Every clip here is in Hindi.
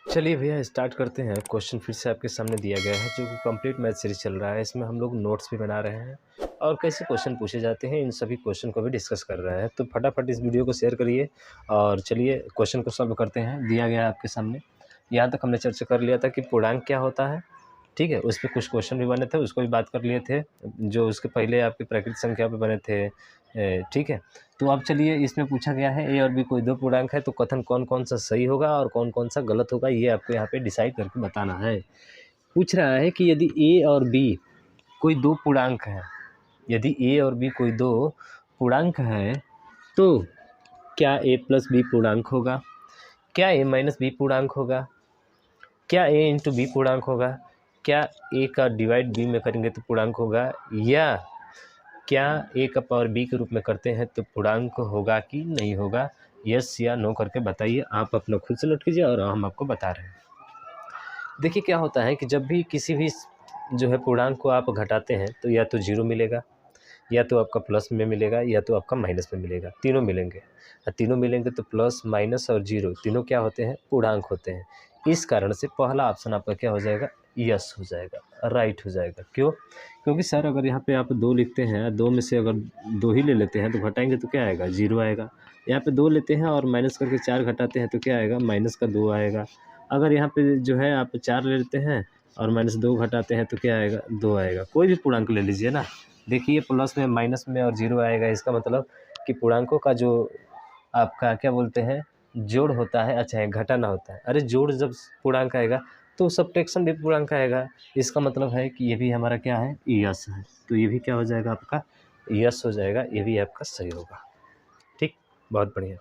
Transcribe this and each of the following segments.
चलिए भैया स्टार्ट करते हैं। क्वेश्चन फिर से आपके सामने दिया गया है जो कि कंप्लीट मैथ सीरीज चल रहा है। इसमें हम लोग नोट्स भी बना रहे हैं और कैसे क्वेश्चन पूछे जाते हैं इन सभी क्वेश्चन को भी डिस्कस कर रहे हैं। तो फटाफट इस वीडियो को शेयर करिए और चलिए क्वेश्चन को सॉल्व करते हैं। दिया गया है आपके सामने। यहाँ तक हमने चर्चा कर लिया था कि पूर्णांक क्या होता है, ठीक है। उस पर कुछ क्वेश्चन भी बने थे, उसको भी बात कर लिए थे जो उसके पहले आपके प्राकृतिक संख्या पे बने थे, ठीक है। तो अब चलिए इसमें पूछा गया है ए और बी कोई दो पूर्णांक है तो कथन कौन कौन सा सही होगा और कौन कौन सा गलत होगा, ये आपको यहाँ पे डिसाइड करके बताना है। पूछ रहा है कि यदि ए और बी कोई दो पूर्णांक है, यदि ए और बी कोई दो पूर्णांक है तो क्या ए प्लस बी पूर्णांक होगा, क्या ए माइनस बी पूर्णांक होगा, क्या ए इंटू बी पूर्णांक होगा, क्या ए का डिवाइड बी में करेंगे तो पूर्णांक होगा, या क्या ए का पावर बी के रूप में करते हैं तो पूर्णांक होगा कि नहीं होगा। यस या नो करके बताइए। आप अपना खुद से नोट कीजिए और हम आपको बता रहे हैं। देखिए क्या होता है कि जब भी किसी भी जो है पूर्णांक को आप घटाते हैं तो या तो जीरो मिलेगा, या तो आपका प्लस में मिलेगा, या तो आपका माइनस में मिलेगा। तीनों मिलेंगे और तीनों मिलेंगे तो प्लस माइनस और जीरो तीनों क्या होते हैं, पूर्णांक होते हैं। इस कारण से पहला ऑप्शन आपका क्या हो जाएगा, यस हो जाएगा, राइट हो जाएगा। क्यों? क्योंकि सर अगर यहाँ पे आप दो लिखते हैं, दो में से अगर दो ही ले लेते हैं तो घटाएंगे तो क्या आएगा, जीरो आएगा। यहाँ पे दो लेते हैं और माइनस करके चार घटाते हैं तो क्या आएगा, माइनस का दो आएगा। अगर यहाँ पे जो है आप चार ले लेते हैं और माइनस दो घटाते हैं तो क्या आएगा, दो आएगा। कोई भी पूर्णांक ले लीजिए ना, देखिए प्लस में माइनस में और जीरो आएगा। इसका मतलब कि पूर्णांकों का जो आपका क्या बोलते हैं जोड़ होता है, अच्छा है घटाना होता है। अरे जोड़ जब पूर्णांक आएगा तो सब्ट्रैक्शन भी पूर्णांक आएगा। इसका मतलब है कि ये भी हमारा क्या है, यस है। तो ये भी क्या हो जाएगा आपका, यस हो जाएगा। ये भी आपका सही होगा। ठीक, बहुत बढ़िया।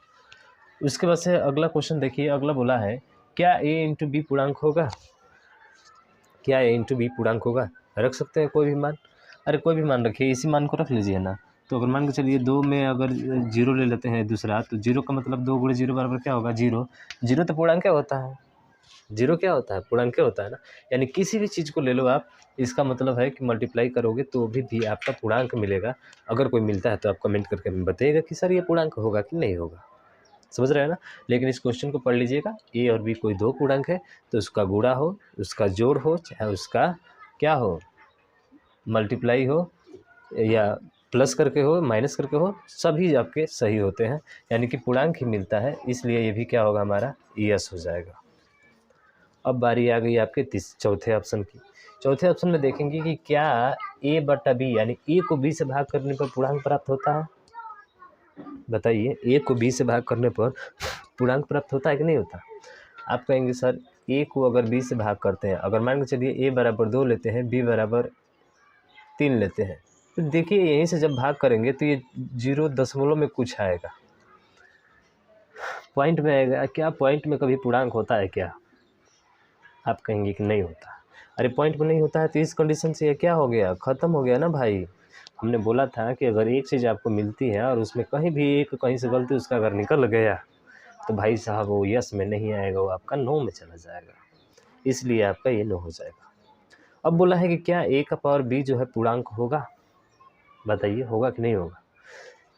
उसके बाद से अगला क्वेश्चन देखिए। अगला बोला है क्या ए इंटू बी पूर्णांक होगा, क्या ए इंटू बी पूर्णांक होगा। रख सकते हैं कोई भी मान। अरे कोई भी मान रखिए, इसी मान को रख लीजिए ना। तो अगर मान के चलिए दो में अगर जीरो ले लेते हैं दूसरा, तो जीरो का मतलब दो गुणे जीरो बराबर क्या होगा, जीरो। जीरो तो पूर्णांक क्या होता है, जीरो क्या होता है, पूर्णांक क्या होता है ना। यानी किसी भी चीज़ को ले लो आप, इसका मतलब है कि मल्टीप्लाई करोगे तो भी आपका पूर्णांक मिलेगा। अगर कोई मिलता है तो आप कमेंट करके हमें बताइएगा कि सर ये पूर्णांक होगा कि नहीं होगा। समझ रहे हैं ना। लेकिन इस क्वेश्चन को पढ़ लीजिएगा। ए और बी कोई दो पूर्णांक है तो उसका गुणा हो, उसका जोड़ हो, चाहे उसका क्या हो, मल्टीप्लाई हो, या प्लस करके हो, माइनस करके हो, सभी आपके सही होते हैं। यानी कि पूर्णांक ही मिलता है, इसलिए ये भी क्या होगा हमारा, यस हो जाएगा। अब बारी आ गई आपके चौथे ऑप्शन की। चौथे ऑप्शन में देखेंगे कि क्या ए बटा बी यानी ए को बी से भाग करने पर पूर्णांक प्राप्त होता है। बताइए, ए को बी से भाग करने पर पूर्णांक प्राप्त होता है कि नहीं होता। आप कहेंगे सर ए को अगर बी से भाग करते हैं, अगर मान के चलिए ए बराबर 2 लेते हैं, बी बराबर 3 लेते हैं, तो देखिए यहीं से जब भाग करेंगे तो ये 0 दशमलव में कुछ आएगा, पॉइंट में आएगा। क्या पॉइंट में कभी पूर्णांक होता है क्या? आप कहेंगे कि नहीं होता। अरे पॉइंट में नहीं होता है तो इस कंडीशन से ये क्या हो गया, ख़त्म हो गया ना भाई। हमने बोला था कि अगर एक चीज़ आपको मिलती है और उसमें कहीं भी एक कहीं से गलती उसका अगर निकल गया तो भाई साहब वो यस में नहीं आएगा, वो आपका नो में चला जाएगा। इसलिए आपका ये नो हो जाएगा। अब बोला है कि क्या ए का पावर बी जो है पूर्णांक होगा। बताइए होगा कि नहीं होगा।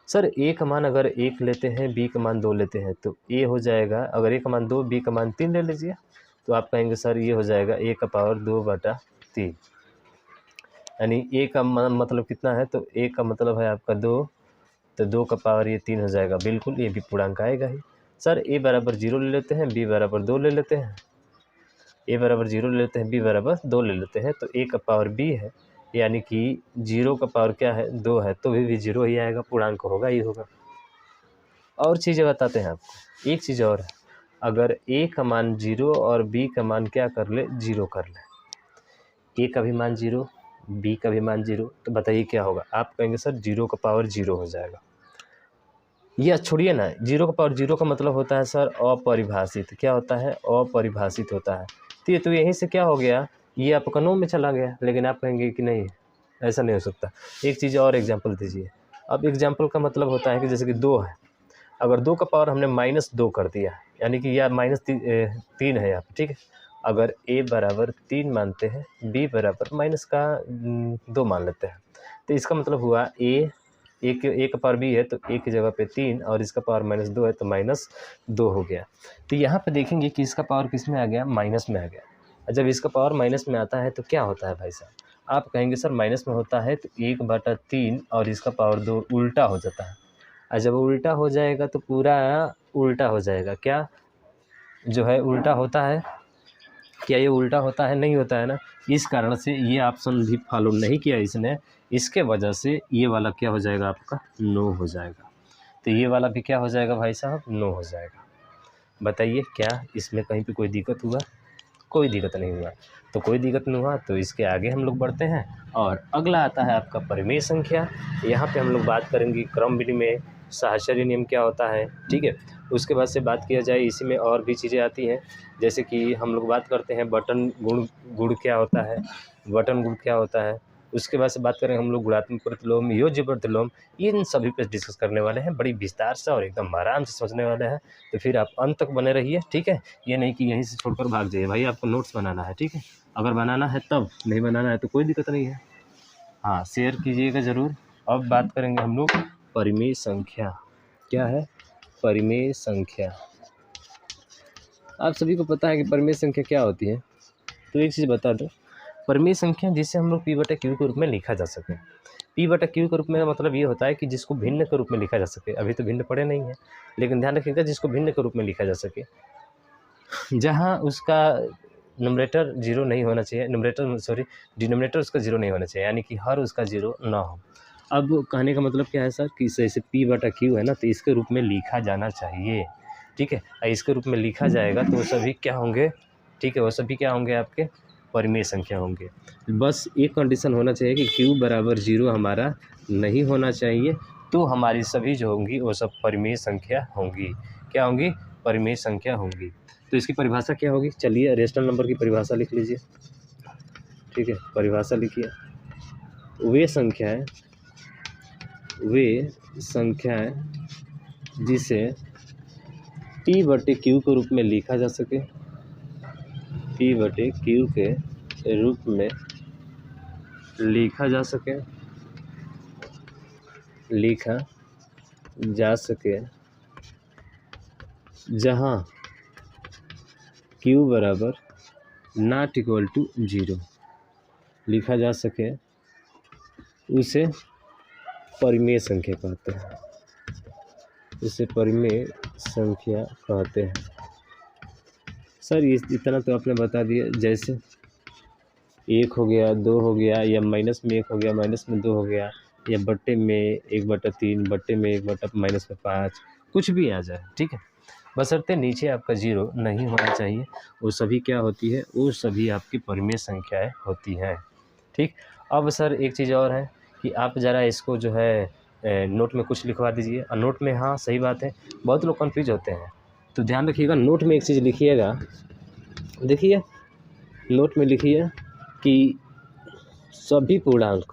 सर ए का मान अगर 1 लेते हैं, बी का मान 2 लेते हैं तो ए हो जाएगा। अगर ए का मान 2, बी का मान 3 ले लीजिए तो आप कहेंगे सर ये हो जाएगा ए का पावर 2/3। यानी ए का मतलब कितना है, तो ए का मतलब है आपका 2, तो 2 का पावर ये 3 हो जाएगा। बिल्कुल ये भी पूर्णांक आएगा ही। सर ए बराबर 0 ले लेते हैं, बी बराबर 2 ले लेते हैं, ए बराबर 0 ले लेते हैं, बी बराबर 2 ले लेते हैं, तो ए का पावर बी है। यानी कि 0 का पावर क्या है, 2 है, तो भी 0 ही आएगा, पूर्णांक होगा ही होगा। और चीज़ें बताते हैं आपको, एक चीज़ और है। अगर ए का मान 0 और बी का मान क्या कर ले, 0 कर ले, ए का भी मान 0, बी का भी मान 0, तो बताइए क्या होगा। आप कहेंगे सर 0 का पावर 0 हो जाएगा। यह छोड़िए ना, 0 का पावर 0 का मतलब होता है सर अपरिभाषित। क्या होता है, अपरिभाषित होता है। तो यहीं से क्या हो गया, ये आपका नो में चला गया। लेकिन आप कहेंगे कि नहीं ऐसा नहीं हो सकता। एक चीज़ और एग्जांपल दीजिए। अब एग्जांपल का मतलब होता है कि जैसे कि 2 है, अगर 2 का पावर हमने -2 कर दिया, यानी कि यह -3 है यहाँ पे, ठीक है। अगर ए बराबर 3 मानते हैं, बी बराबर -2 मान लेते हैं, तो इसका मतलब हुआ ए एक का पावर b है तो a की जगह पे 3 और इसका पावर -2 है तो -2 हो गया। तो यहाँ पे देखेंगे कि इसका पावर किस में आ गया, माइनस में आ गया। और जब इसका पावर माइनस में आता है तो क्या होता है भाई साहब, आप कहेंगे सर माइनस में होता है तो 1/3 और इसका पावर 2 उल्टा हो जाता है। और जब उल्टा हो जाएगा तो पूरा उल्टा हो जाएगा, क्या जो है उल्टा होता है, क्या ये उल्टा होता है, नहीं होता है ना। इस कारण से ये ऑप्शन भी फॉलो नहीं किया इसने, इसके वजह से ये वाला क्या हो जाएगा आपका, नो हो जाएगा। तो ये वाला भी क्या हो जाएगा भाई साहब, नो हो जाएगा। बताइए क्या इसमें कहीं पे कोई दिक्कत हुआ, कोई दिक्कत नहीं हुआ। तो कोई दिक्कत नहीं हुआ तो इसके आगे हम लोग बढ़ते हैं और अगला आता है आपका परिमेय संख्या। यहाँ पे हम लोग बात करेंगे क्रम विनिमय, साहचर्य नियम क्या होता है, ठीक है। उसके बाद से बात किया जाए इसी में और भी चीज़ें आती हैं, जैसे कि हम लोग बात करते हैं बटन गुण क्या होता है, बटन गुण क्या होता है। उसके बाद से बात करें हम लोग गुणात्मक प्रतिलोम, योज्य प्रतिलोम, इन सभी पे डिस्कस करने वाले हैं बड़ी विस्तार से और एकदम आराम से समझने वाले हैं। तो फिर आप अंत तक बने रहिए, ठीक है। ये नहीं कि यहीं से छोड़कर भाग जाइए, भाई आपको नोट्स बनाना है, ठीक है। अगर बनाना है तब, नहीं बनाना है तो कोई दिक्कत नहीं है, हाँ शेयर कीजिएगा ज़रूर। अब बात करेंगे हम लोग परिमेय संख्या, क्या है परिमेय संख्या। आप सभी को पता है कि परिमेय संख्या क्या होती है, तो एक चीज़ बता दो, परिमेय संख्या जिसे हम लोग p/q के रूप में लिखा जा सके। p/q के रूप में मतलब ये होता है कि जिसको भिन्न के रूप में लिखा जा सके। अभी तो भिन्न पड़े नहीं है, लेकिन ध्यान रखिएगा जिसको भिन्न के रूप में लिखा जा सके, जहाँ उसका नुमरेटर 0 नहीं होना चाहिए, डिनोमिनेटर उसका 0 नहीं होना चाहिए, यानी कि हर उसका 0 ना हो। अब कहने का मतलब क्या है सर कि जैसे p/q है ना, तो इसके रूप में लिखा जाना चाहिए, ठीक है। इसके रूप में लिखा जाएगा तो वो सभी क्या होंगे, ठीक है, वो सभी क्या होंगे, आपके परिमेय संख्या होंगे। बस एक कंडीशन होना चाहिए कि q बराबर 0 हमारा नहीं होना चाहिए, तो हमारी सभी जो होंगी वो सब परिमेय संख्या होंगी। क्या होंगी, परिमेय संख्या होंगी। तो इसकी परिभाषा क्या होगी, चलिए रेशनल नंबर की परिभाषा लिख लीजिए, ठीक है। परिभाषा लिखिए, वे संख्याएं जिसे p/q के रूप में लिखा जा सके, p/q के रूप में लिखा जा सके, जहाँ q बराबर नॉट इक्वल टू 0 लिखा जा सके, उसे परिमेय संख्या कहते हैं, उसे परिमेय संख्या कहते हैं। सर इतना तो आपने बता दिया, जैसे 1 हो गया, 2 हो गया, या माइनस में 1 हो गया, माइनस में 2 हो गया, या बट्टे में 1/3, बट्टे में 1/-5, कुछ भी आ जाए, ठीक है। बशर्ते नीचे आपका 0 नहीं होना चाहिए, वो सभी क्या होती है, वो सभी आपकी परिमेय संख्याएं होती हैं, ठीक। अब सर एक चीज़ और है कि आप ज़रा इसको जो है नोट में कुछ लिखवा दीजिए। और नोट में, हाँ सही बात है, बहुत लोग कन्फ्यूज होते हैं, तो ध्यान रखिएगा। नोट में एक चीज़ लिखिएगा, देखिए नोट में लिखिए कि सभी पूर्णांक,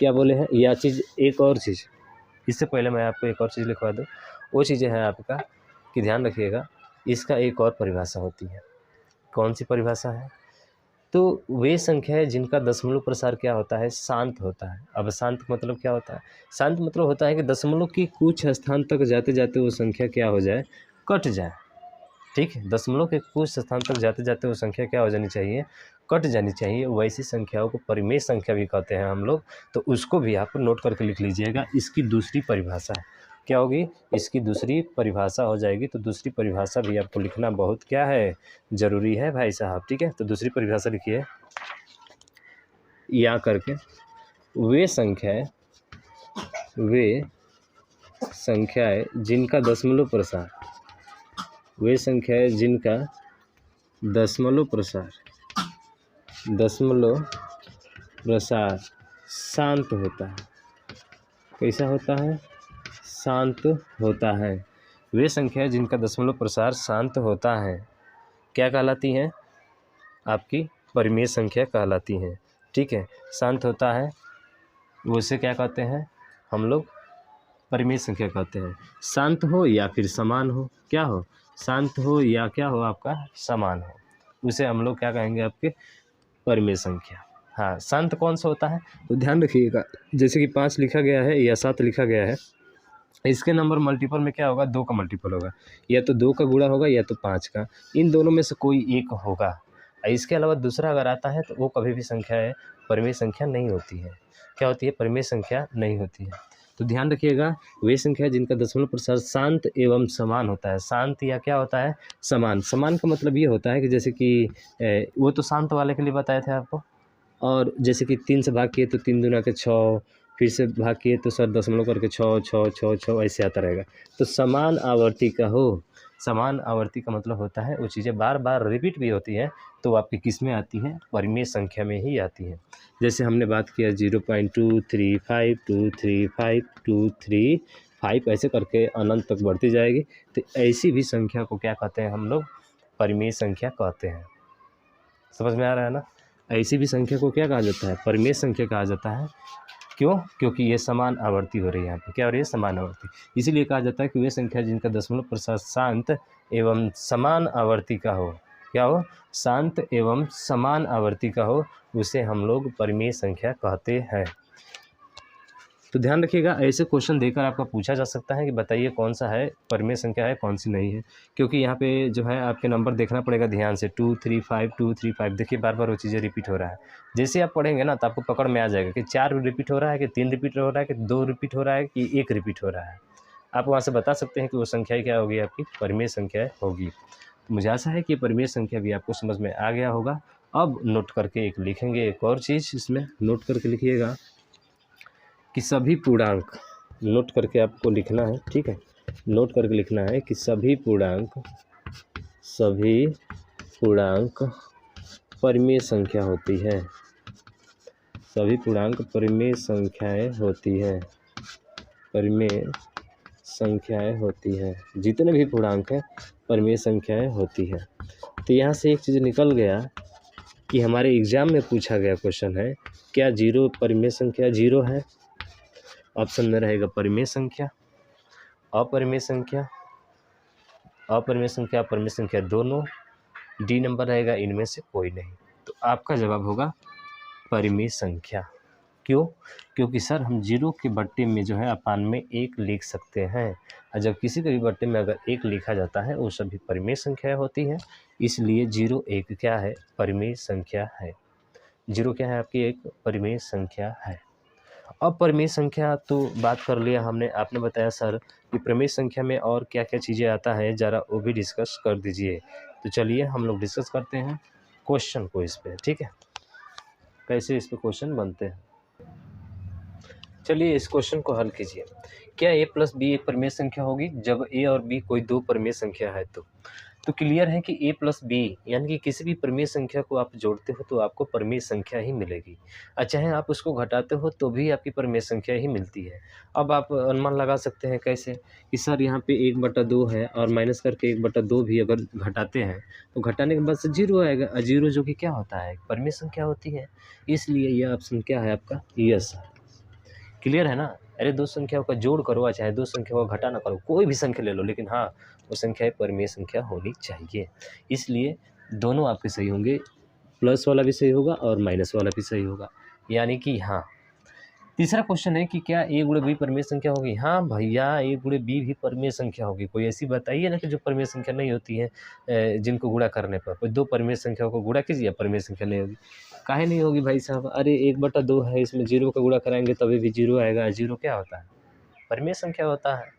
क्या बोले हैं, यह चीज़, एक और चीज़, इससे पहले मैं आपको एक और चीज़ लिखवा दूँ। वो चीज़ें हैं आपका कि ध्यान रखिएगा, इसका एक और परिभाषा होती है। कौन सी परिभाषा है, तो वे संख्याएं जिनका दशमलव प्रसार क्या होता है, शांत होता है। अब शांत मतलब क्या होता है, शांत मतलब होता है कि दशमलव की कुछ स्थान तक जाते जाते वो संख्या क्या हो जाए, कट जाए, ठीक है। दशमलव के कुछ स्थान तक जाते जाते वो संख्या क्या हो जानी चाहिए, कट जानी चाहिए। वैसी संख्याओं को परिमेय संख्या भी कहते हैं हम लोग, तो उसको भी आप नोट करके लिख लीजिएगा। इसकी दूसरी परिभाषा क्या होगी, इसकी दूसरी परिभाषा हो जाएगी। तो दूसरी परिभाषा भी आपको लिखना बहुत क्या है, ज़रूरी है भाई साहब, ठीक है। तो दूसरी परिभाषा लिखिए, या करके वे संख्याएं जिनका दशमलव प्रसार, वे संख्याएं जिनका दशमलव प्रसार शांत होता है। कैसा होता है, शांत होता है। वे संख्याएं जिनका दशमलव प्रसार शांत होता है क्या कहलाती हैं, आपकी परिमेय संख्या कहलाती हैं, ठीक है। शांत होता है उसे क्या कहते हैं हम लोग, परिमेय संख्या कहते हैं। शांत हो या फिर समान हो, क्या हो, शांत हो या क्या हो आपका, समान हो, उसे हम लोग क्या कहेंगे, आपके परिमेय संख्या, हाँ, शांत कौन सा होता है, तो ध्यान रखिएगा, जैसे कि 5 लिखा गया है या 7 लिखा गया है, इसके नंबर मल्टीपल में क्या होगा, 2 का मल्टीपल होगा, या तो 2 का गुणा होगा या तो 5 का, इन दोनों में से कोई एक होगा। इसके अलावा दूसरा अगर आता है तो वो कभी भी संख्या है, परिमेय संख्या नहीं होती है। क्या होती है, परिमेय संख्या नहीं होती है। तो ध्यान रखिएगा, वे संख्या जिनका दशमलव प्रसार शांत एवं समान होता है। शांत या क्या होता है, समान। समान का मतलब ये होता है कि जैसे कि वो तो शांत वाले के लिए बताए थे आपको, और जैसे कि 3 से भाग किए तो 3 दूना के 6, फिर से भाग किए तो सर दशमलव करके 6 6 6 6 ऐसे आता रहेगा। तो समान आवर्ती का हो, समान आवर्ती का मतलब होता है वो चीज़ें बार बार रिपीट भी होती हैं, तो आपकी किस में आती हैं, परिमेय संख्या में ही आती हैं। जैसे हमने बात किया 0.235 235 235 ऐसे करके अनंत तक बढ़ती जाएगी। तो ऐसी भी संख्या को क्या कहते हैं हम लोग, परिमेय संख्या कहते हैं। समझ में आ रहा है ना। ऐसी भी संख्या को क्या कहा जाता है, परिमेय संख्या कहा जाता है। क्यों, क्योंकि ये समान आवर्ती हो रही है। यहाँ पे क्या हो रही है, समान आवर्ती। इसीलिए कहा जाता है कि वे संख्या जिनका दशमलव प्रसार शांत एवं समान आवर्ती का हो, क्या हो, शांत एवं समान आवर्ती का हो, उसे हम लोग परिमेय संख्या कहते हैं। तो ध्यान रखिएगा, ऐसे क्वेश्चन देकर आपका पूछा जा सकता है कि बताइए कौन सा है परिमेय संख्या है, कौन सी नहीं है। क्योंकि यहाँ पे जो है आपके नंबर देखना पड़ेगा ध्यान से, 235 235। देखिए बार बार वो चीज़ें रिपीट हो रहा है। जैसे आप पढ़ेंगे ना तो आपको पकड़ में आ जाएगा कि 4 रिपीट हो रहा है, कि 3 रिपीट हो रहा है, कि 2 रिपीट हो रहा है, कि 1 रिपीट हो रहा है। आप वहाँ से बता सकते हैं कि वो संख्या क्या होगी, आपकी परिमेय संख्या होगी। तो मुझे आशा है कि परिमेय संख्या भी आपको समझ में आ गया होगा। अब नोट करके एक लिखेंगे, एक और चीज़ इसमें नोट करके लिखिएगा कि सभी पूर्णांक, नोट करके आपको लिखना है, ठीक है। नोट करके लिखना है कि सभी पूर्णांक परिमेय संख्या होती है। सभी पूर्णांक परिमेय संख्याएं होती है, परिमेय संख्याएं होती है। जितने भी पूर्णांक हैं परिमेय संख्याएं होती है। तो यहाँ से एक चीज़ निकल गया कि हमारे एग्जाम में पूछा गया क्वेश्चन है, क्या 0 परिमेय संख्या 0 है। ऑप्शन में रहेगा परिमेय संख्या, अपरिमेय संख्या, अपरिमेय संख्या, परिमेय संख्या दोनों, डी नंबर रहेगा इनमें से कोई नहीं। तो आपका जवाब होगा परिमेय संख्या। क्यों, क्योंकि सर हम 0 के बट्टे में जो है अपान में 1 लिख सकते हैं, और जब किसी के भी बट्टे में अगर 1 लिखा जाता है वो सभी परिमेय संख्या होती है। इसलिए 0 एक क्या है, परिमेय संख्या है। 0 क्या है, आपकी एक परिमेय संख्या है। अब परिमेय संख्या तो बात कर लिया हमने, आपने बताया सर कि परिमेय संख्या में और क्या क्या चीज़ें आता है, ज़रा वो भी डिस्कस कर दीजिए। तो चलिए हम लोग डिस्कस करते हैं क्वेश्चन को इस पे, ठीक है, कैसे इस पे क्वेश्चन बनते हैं। चलिए इस क्वेश्चन को हल कीजिए। क्या a प्लस बी एक परिमेय संख्या होगी जब a और b कोई दो परिमेय संख्या है। तो क्लियर है कि a प्लस बी यानी कि किसी भी परिमेय संख्या को आप जोड़ते हो तो आपको परिमेय संख्या ही मिलेगी, और चाहे आप उसको घटाते हो तो भी आपकी परिमेय संख्या ही मिलती है। अब आप अनुमान लगा सकते हैं कैसे, कि सर यहाँ पे 1/2 है और माइनस करके 1/2 भी अगर घटाते हैं तो घटाने के बाद से 0 आएगा, और 0 जो कि क्या होता है, परिमेय संख्या होती है। इसलिए यह ऑप्शन क्या है आपका, यस है। क्लियर है ना। अरे दो संख्याओं का जोड़ करो, चाहे दो संख्याओं का घटा ना करो, कोई भी संख्या ले लो, लेकिन हाँ वो संख्या परिमेय संख्या होनी चाहिए। इसलिए दोनों आपके सही होंगे, प्लस वाला भी सही होगा और माइनस वाला भी सही होगा। यानी कि हाँ। तीसरा क्वेश्चन है कि क्या a गुणे b परिमेय संख्या होगी। हाँ भैया, a गुणे b भी परिमेय संख्या होगी। कोई ऐसी बताइए ना कि जो परिमेय संख्या नहीं होती है, जिनको गुणा करने पर, कोई दो परिमेय संख्याओं को गुणा कीजिए, परिमेय संख्या नहीं होगी। काहे नहीं होगी भाई साहब, अरे 1/2 है, इसमें 0 का गुणा कराएंगे तभी भी 0 आएगा। 0 क्या होता है, परिमेय संख्या होता है।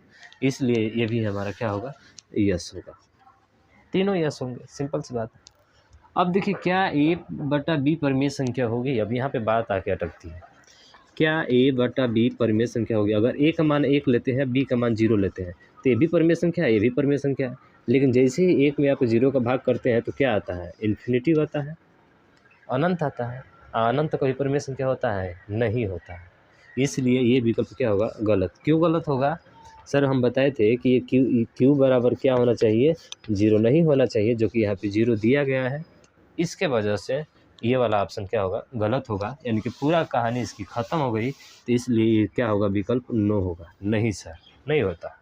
इसलिए ये भी हमारा क्या होगा, यस होगा। तीनों यस होंगे, सिंपल सी बात है। अब देखिए, क्या a/b परिमेय संख्या होगी। अब यहाँ पे बात आके अटकती है, क्या a/b परिमेय संख्या होगी। अगर a का मान 1 लेते हैं, b का मान 0 लेते हैं, तो ये भी परिमेय संख्या है, ये भी परिमेय संख्या है। लेकिन जैसे ही 1 में आप 0 का भाग करते हैं तो क्या आता है, इन्फिनिटी आता है, अनंत आता है। अनंत कभी परिमेय संख्या होता है, नहीं होता है। इसलिए ये विकल्प क्या होगा, गलत। क्यों गलत होगा, सर हम बताए थे कि ये क्यू बराबर क्या होना चाहिए, 0 नहीं होना चाहिए, जो कि यहाँ पे 0 दिया गया है। इसके वजह से ये वाला ऑप्शन क्या होगा, गलत होगा। यानी कि पूरा कहानी इसकी ख़त्म हो गई। तो इसलिए ये क्या होगा, विकल्प नो होगा। नहीं सर, नहीं होता।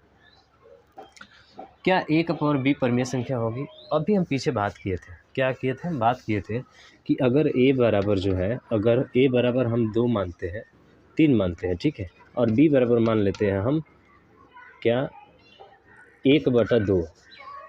क्या a का पावर b परिमेय संख्या होगी। अभी हम पीछे बात किए थे, क्या किए थे, बात किए थे कि अगर ए बराबर जो है, अगर ए बराबर हम 2 मानते हैं, 3 मानते हैं, ठीक है, और बी बराबर मान लेते हैं हम क्या 1/2,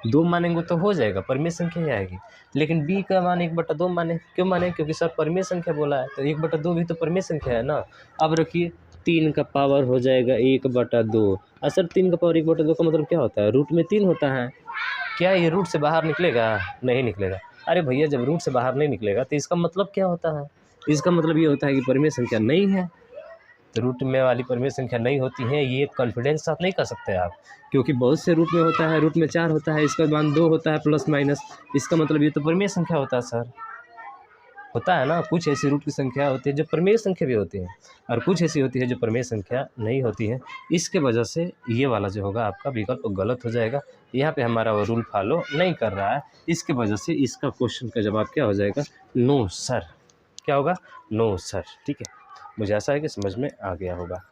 2 मानेंगे तो हो जाएगा, परिमेय संख्या ही आएगी। लेकिन बी का मान 1/2 माने, क्यों माने? क्योंकि सर परिमेय संख्या बोला है, तो 1/2 भी तो परिमेय संख्या है ना। अब रखिए 3 का पावर हो जाएगा 1/2। सर 3 का पावर 1/2 का मतलब क्या होता है? रूट में 3 होता है। क्या ये रूट से बाहर निकलेगा? नहीं निकलेगा। अरे भैया, जब रूट से बाहर नहीं निकलेगा तो इसका मतलब क्या होता है? इसका मतलब ये होता है कि परिमेय संख्या नहीं है। तो रूट में वाली परिमेय संख्या नहीं होती है, ये कॉन्फिडेंस साथ नहीं कर सकते आप, क्योंकि बहुत से रूट में होता है, रूट में 4 होता है, इसका मान 2 होता है प्लस माइनस, इसका मतलब ये तो परिमेय संख्या होता है सर। होता है ना, कुछ ऐसी रूट की संख्या होती है जो परिमेय संख्या भी होती है, और कुछ ऐसी होती है जो परिमेय संख्या नहीं होती है। इसके वजह से ये वाला जो होगा आपका विकल्प गलत हो जाएगा। यहाँ पे हमारा वो रूल फॉलो नहीं कर रहा है, इसके वजह से इसका क्वेश्चन का जवाब क्या हो जाएगा? No sir. क्या होगा? No sir. ठीक है, मुझे ऐसा है कि समझ में आ गया होगा।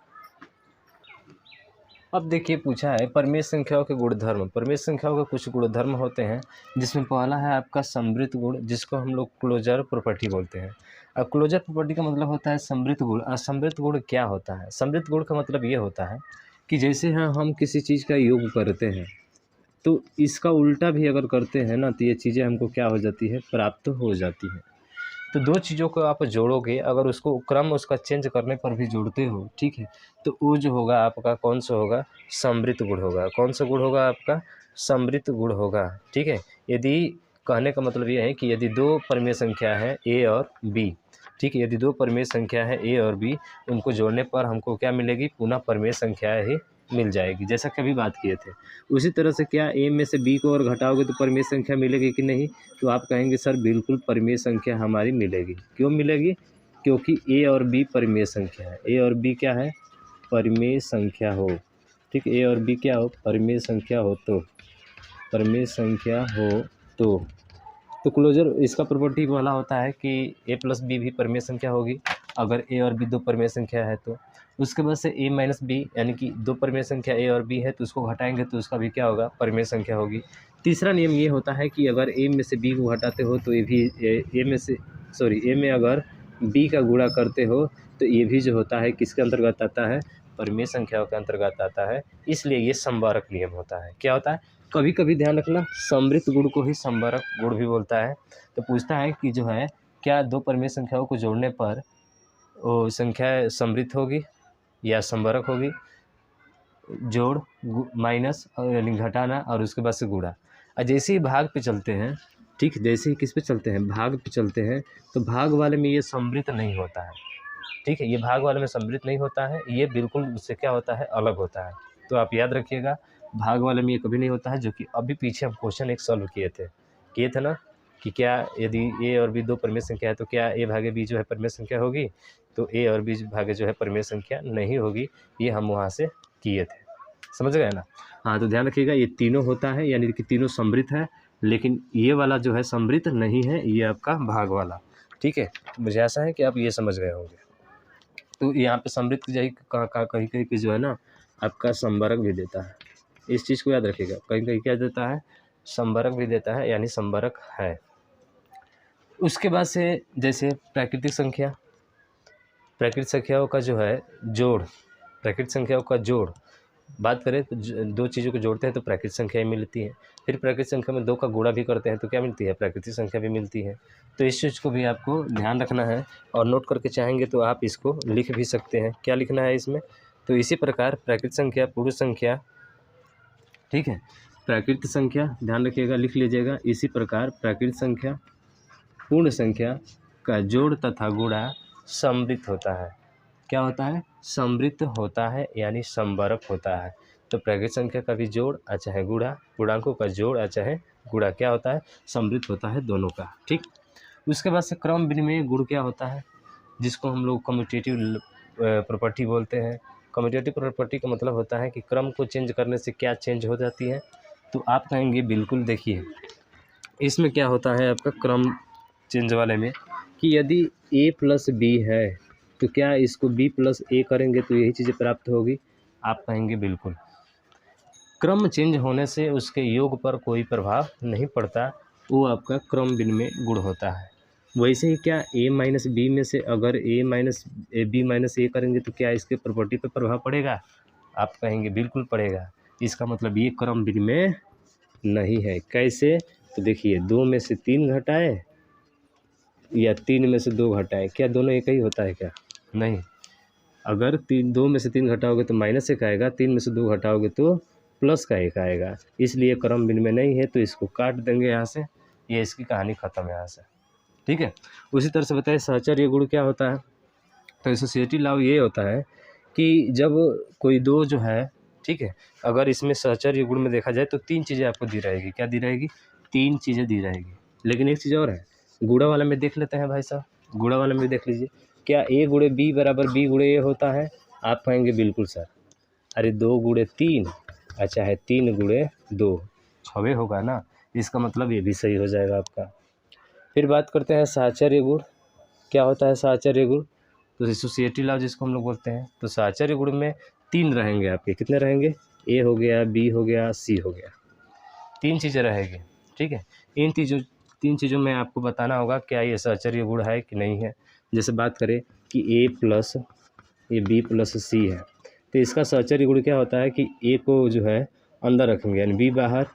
अब देखिए, पूछा है परिमेय संख्याओं के गुणधर्म। परिमेय संख्याओं के कुछ गुणधर्म होते हैं, जिसमें पहला है आपका समृद्ध गुण, जिसको हम लोग क्लोजर प्रॉपर्टी बोलते हैं। अब क्लोजर प्रॉपर्टी का मतलब होता है समृद्ध गुण। और समृद्ध गुण क्या होता है? समृद्ध गुण का मतलब ये होता है कि जैसे हम किसी चीज़ का योग करते हैं, तो इसका उल्टा भी अगर करते हैं ना, तो ये चीज़ें हमको क्या हो जाती है? प्राप्त हो जाती है। तो 2 चीज़ों को आप जोड़ोगे, अगर उसको क्रम उसका चेंज करने पर भी जोड़ते हो, ठीक है, तो वो जो होगा आपका कौन सा होगा? समृद्ध गुण होगा। कौन सा गुण होगा आपका? समृद्ध गुण होगा। ठीक है, यदि कहने का मतलब ये है कि यदि 2 परिमेय संख्या है ए और बी, ठीक है, यदि 2 परिमेय संख्या है ए और बी, उनको जोड़ने पर हमको क्या मिलेगी? पुनः परिमेय संख्या ही मिल जाएगी, जैसा कभी बात किए थे। उसी तरह से क्या ए में से बी को और घटाओगे तो परिमेय संख्या मिलेगी कि नहीं? तो आप कहेंगे सर बिल्कुल परिमेय संख्या हमारी मिलेगी। क्यों मिलेगी? क्योंकि ए और बी परिमेय संख्या है। ए और बी क्या है? परिमेय संख्या हो। ठीक, ए और बी क्या हो? परिमेय संख्या हो तो, परिमेय संख्या हो तो क्लोजर इसका प्रॉपर्टी वाला होता है कि ए प्लस बी भी परिमेय संख्या होगी, अगर ए और बी 2 परिमेय संख्या है तो। उसके बाद से ए माइनस बी, यानी कि 2 परिमेय संख्या ए और बी है, तो उसको घटाएंगे तो उसका भी क्या होगा? परिमेय संख्या होगी। तीसरा नियम ये होता है कि अगर ए में से बी को घटाते हो तो ये भी ए में अगर बी का गुणा करते हो तो ये भी जो होता है किसके अंतर्गत आता है? परिमेय संख्याओं के अंतर्गत आता है। इसलिए ये समवारक नियम होता है। क्या होता है? कभी कभी ध्यान रखना, समृद्ध गुण को ही समवारक गुण भी बोलता है। तो पूछता है कि जो है क्या 2 परिमेय संख्याओं को जोड़ने पर वो संख्या समृद्ध होगी या समवारक होगी? जोड़ माइनस और यानी घटाना, और उसके बाद से गुणा। और जैसे ही भाग पे चलते हैं, ठीक, जैसे ही किस पे चलते हैं? भाग पे चलते हैं, तो भाग वाले में ये समृद्ध नहीं होता है। ठीक है, ये भाग वाले में समृद्ध नहीं होता है, ये बिल्कुल उससे क्या होता है? अलग होता है। तो आप याद रखिएगा, भाग वाले में ये कभी नहीं होता है, जो कि अभी पीछे हम क्वेश्चन एक सॉल्व किए थे ना, कि क्या यदि ए और बी 2 परिमेय संख्या है तो क्या ए भागे बी जो है परिमेय संख्या होगी? तो ए और बी भागे जो है परिमेय संख्या नहीं होगी। ये हम वहाँ से किए थे, समझ गए ना? हाँ, तो ध्यान रखिएगा, ये तीनों होता है, यानी कि तीनों समृद्ध है, लेकिन ये वाला जो है समृद्ध नहीं है, ये आपका भाग वाला। ठीक है, मुझे ऐसा है कि आप ये समझ गए होंगे। तो यहाँ पे समृद्ध की जगह कहीं कहीं पे जो है ना आपका संवरक भी देता है। इस चीज़ को याद रखिएगा, कहीं कहीं क्या देता है? संवरक भी देता है, यानी संवरक है। उसके बाद से जैसे प्राकृतिक संख्या, प्राकृतिक संख्याओं का जो है जोड़, प्राकृतिक संख्याओं का जोड़ बात करें तो 2 चीज़ों को जोड़ते हैं तो प्राकृतिक संख्या ही मिलती है। फिर प्राकृतिक संख्या में 2 का गुणा भी करते हैं तो क्या मिलती है? प्राकृतिक संख्या भी मिलती है। तो इस चीज़ को भी आपको ध्यान रखना है, और नोट करके चाहेंगे तो आप इसको लिख भी सकते हैं। क्या लिखना है इसमें? तो इसी प्रकार प्राकृतिक संख्या, पूर्ण संख्या, ठीक है, प्राकृतिक संख्या ध्यान रखिएगा, लिख लीजिएगा। इसी प्रकार प्राकृतिक संख्या, पूर्ण संख्या का जोड़ तथा गुणा समृद्ध होता है। क्या होता है? समृद्ध होता है, यानी समवरक होता है। तो प्राकृतिक संख्या का भी जोड़ चाहे गुणा, पूर्णांकों का जोड़ चाहे गुणा क्या होता है? समृद्ध होता है दोनों का। ठीक, उसके बाद से क्रम विनिमय गुण क्या होता है? जिसको हम लोग कम्यूटेटिव प्रॉपर्टी बोलते हैं। कम्यूटेटिव प्रॉपर्टी का मतलब होता है कि क्रम को चेंज करने से क्या चेंज हो जाती है? तो आप कहेंगे बिल्कुल, देखिए इसमें क्या होता है आपका क्रम चेंज वाले में, कि यदि ए प्लस बी है तो क्या इसको बी प्लस ए करेंगे तो यही चीज़ें प्राप्त होगी? आप कहेंगे बिल्कुल। क्रम चेंज होने से उसके योग पर कोई प्रभाव नहीं पड़ता, वो आपका क्रम भिन्न में गुण होता है। वैसे ही क्या a माइनस बी में से अगर a माइनस बी माइनस ए करेंगे तो क्या इसके प्रॉपर्टी पे प्रभाव पड़ेगा? आप कहेंगे बिल्कुल पड़ेगा। इसका मतलब ये क्रम भिन्न में नहीं है। कैसे? तो देखिए 2 में से 3 घटाए या 3 में से 2 घटाए, क्या दोनों एक ही होता है क्या? नहीं। अगर 2 में से 3 घटाओगे तो माइनस 1 आएगा, 3 में से 2 घटाओगे तो प्लस का 1 आएगा। इसलिए क्रम भिन्न में नहीं है, तो इसको काट देंगे यहाँ से। ये इसकी कहानी ख़त्म है यहाँ से। ठीक है। उसी तरह से बताइए सहचर्य गुण क्या होता है। तो एसोसिएटिव लॉ ये होता है कि जब कोई दो जो है, ठीक है, अगर इसमें सहचर्य गुण में देखा जाए तो 3 चीज़ें आपको दी रहेगी। क्या दी रहेगी? 3 चीज़ें दी रहेगी। लेकिन एक चीज़ और है, गुणा वाला में देख लेते हैं भाई साहब। गुणा वाला में देख लीजिए, क्या a गुणे b बराबर b गुणे a होता है? आप कहेंगे बिल्कुल सर। अरे 2 गुणे 3, अच्छा है 3 गुणे 2, 6 होगा ना। इसका मतलब ये भी सही हो जाएगा आपका। फिर बात करते हैं साहचर्य गुण। क्या होता है साहचर्य गुण? तो एसोसिएटिव लॉ जिसको हम लोग बोलते हैं। तो साहचर्य गुण में 3 रहेंगे आपके। कितने रहेंगे? a हो गया, b हो गया, c हो गया। 3 चीज़ें रहेगी। ठीक है। इन 3 चीज़ों में आपको बताना होगा क्या ये साहचर्य गुण है कि नहीं है। जैसे बात करें कि a प्लस ये b प्लस c है, तो इसका साहचर्य गुण क्या होता है कि a को जो है अंदर रखेंगे यानी b बाहर,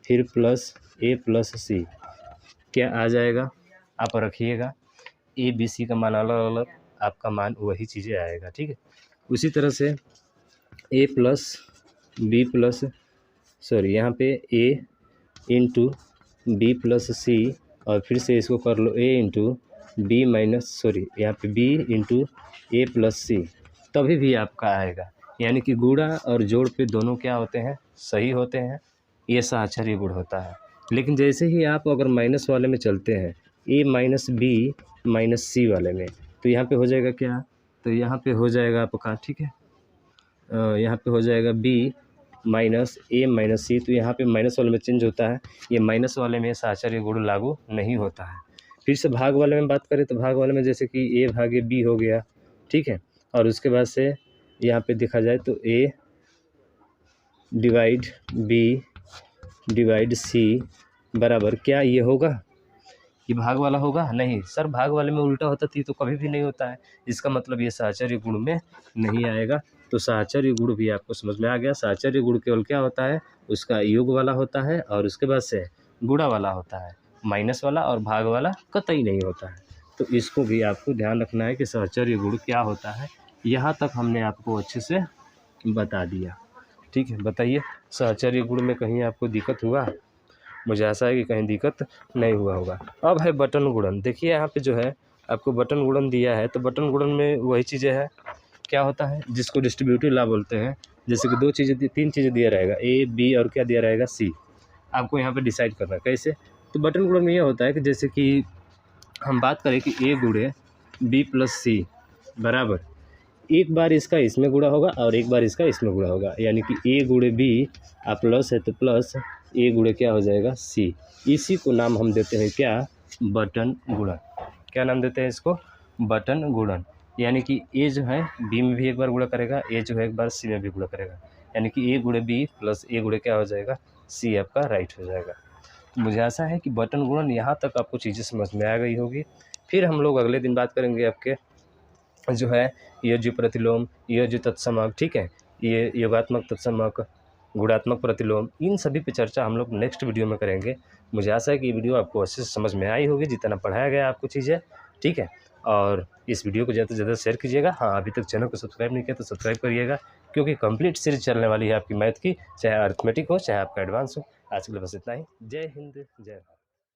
फिर प्लस a प्लस c क्या आ जाएगा, आप रखिएगा। a b c का मान अलग अलग, आपका मान वही चीज़ें आएगा। ठीक है। उसी तरह से a plus b plus sorry यहाँ पे a into B plus C, और फिर से इसको कर लो a into B minus sorry यहाँ पे b into A plus C, तभी भी आपका आएगा। यानी कि गुणा और जोड़ पे दोनों क्या होते हैं? सही होते हैं। ये साहचर्य गुण होता है। लेकिन जैसे ही आप अगर माइनस वाले में चलते हैं, a माइनस बी माइनस सी वाले में, तो यहाँ पे हो जाएगा क्या? तो यहाँ पे हो जाएगा आपका, ठीक है, यहाँ पे हो जाएगा b माइनस ए माइनस सी। तो यहाँ पे माइनस वाले में चेंज होता है, ये माइनस वाले में साहचर्य गुण लागू नहीं होता है। फिर से भाग वाले में बात करें तो भाग वाले में जैसे कि a भागे b हो गया, ठीक है, और उसके बाद से यहाँ पे देखा जाए तो a divide b divide c बराबर क्या ये होगा? ये भाग वाला होगा? नहीं सर, भाग वाले में उल्टा होता थी तो कभी भी नहीं होता है। इसका मतलब ये साहचर्य गुण में नहीं आएगा। तो साहचर्य गुण भी आपको समझ में आ गया। साहचर्य गुण केवल क्या होता है? उसका योग वाला होता है और उसके बाद से गुणा वाला होता है। माइनस वाला और भाग वाला कतई नहीं होता है। तो इसको भी आपको ध्यान रखना है कि साहचर्य गुण क्या होता है। यहाँ तक हमने आपको अच्छे से बता दिया। ठीक है, बताइए साहचर्य गुण में कहीं आपको दिक्कत हुआ? मुझे आशा है कि कहीं दिक्कत नहीं हुआ होगा। अब है बटन गुणन। देखिए यहाँ पे जो है आपको बटन गुणन दिया है, तो बटन गुणन में वही चीज़ें हैं। क्या होता है? जिसको डिस्ट्रीब्यूटिव लॉ बोलते हैं। जैसे कि 3 चीज़ें दिया रहेगा, a b और क्या दिया रहेगा, c। आपको यहाँ पे डिसाइड करना है कैसे। तो बटन गुणन में ये होता है कि जैसे कि हम बात करें कि a गुणे b प्लस c बराबर, एक बार इसका इसमें गुणा होगा और एक बार इसका इसमें गुणा होगा। यानी कि a गुणे b प्लस है तो प्लस a गुणे क्या हो जाएगा, c। इसी को नाम हम देते हैं क्या? बटन गुणन। क्या नाम देते हैं इसको? बटन गुणन। यानी कि a जो है b में भी एक बार गुणा करेगा, a जो है एक बार c में भी गुणा करेगा। यानी कि a गुणे b प्लस a गुणे क्या हो जाएगा, c आपका राइट हो जाएगा। मुझे आशा है कि बटन गुणन यहाँ तक आपको चीज़ें समझ में आ गई होगी। फिर हम लोग अगले दिन बात करेंगे आपके जो है योज्य प्रतिलोम, योज्य तत्समक, ठीक है, ये योगात्मक तत्समक, गुणात्मक प्रतिलोम, इन सभी पे चर्चा हम लोग नेक्स्ट वीडियो में करेंगे। मुझे आशा है कि ये वीडियो आपको अच्छे से समझ में आई होगी, जितना पढ़ाया गया आपको चीज़ें। ठीक है, और इस वीडियो को ज़्यादा से ज़्यादा शेयर कीजिएगा। हाँ, अभी तक चैनल को सब्सक्राइब नहीं किया तो सब्सक्राइब करिएगा, क्योंकि कंप्लीट सीरीज चलने वाली है आपकी मैथ की, चाहे अरिथमेटिक हो चाहे आपका एडवांस हो। आज के लिए बस इतना ही। जय हिंद, जय भारत।